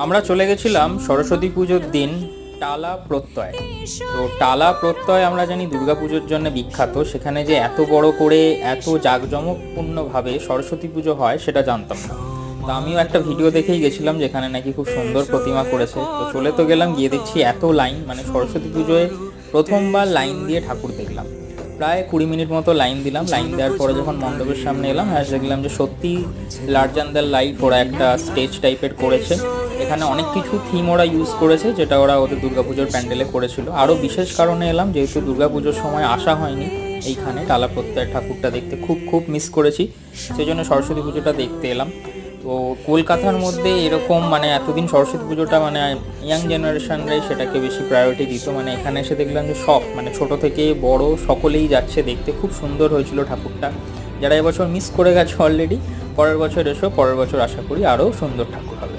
আমরা চলে গেছিলাম সরস্বতী পুজোর দিন টালা প্রত্যয়। তো টালা প্রত্যয় আমরা জানি দুর্গাপুজোর জন্য বিখ্যাত, সেখানে যে এত বড় করে এত জাঁকজমকপূর্ণভাবে সরস্বতী পুজো হয় সেটা জানতাম না। তো আমিও একটা ভিডিও দেখেই গেছিলাম যেখানে নাকি খুব সুন্দর প্রতিমা করেছে। তো চলে তো গেলাম, গিয়ে দেখছি এত লাইন, মানে সরস্বতী পুজোয় প্রথমবার লাইন দিয়ে ঠাকুর দেখলাম। প্রায় 20 মিনিট মতো লাইন দিলাম। লাইন দেওয়ার পরে যখন মণ্ডপের সামনে এলাম, দেখলাম যে সত্যি লার্জার দ্যান লাইফ ওরা একটা স্টেজ টাইপের করেছে। এখানে অনেক কিছু থিম ওরা ইউজ করেছে যেটা ওরা ওদের দুর্গাপুজোর প্যান্ডেলে করেছিল। আরও বিশেষ কারণে এলাম, যেহেতু দুর্গাপুজোর সময় আসা হয়নি এইখানে টালা প্রত্যয় ঠাকুরটা দেখতে, খুব খুব মিস করেছি, সেই জন্য সরস্বতী পুজোটা দেখতে এলাম। তো কলকাতার মধ্যে এরকম মানে এতদিন সরস্বতী পুজোটা মানে ইয়াং জেনারেশনরাই সেটাকে বেশি প্রায়োরিটি দিত। মানে এখানে এসে দেখলাম যে সব মানে ছোট থেকে বড় সকলেই যাচ্ছে দেখতে, খুব সুন্দর হয়েছিল ঠাকুরটা। যারা এবছর মিস করে গেছে অলরেডি, পরের বছর এসো, পরের বছর আশা করি আরও সুন্দর ঠাকুর।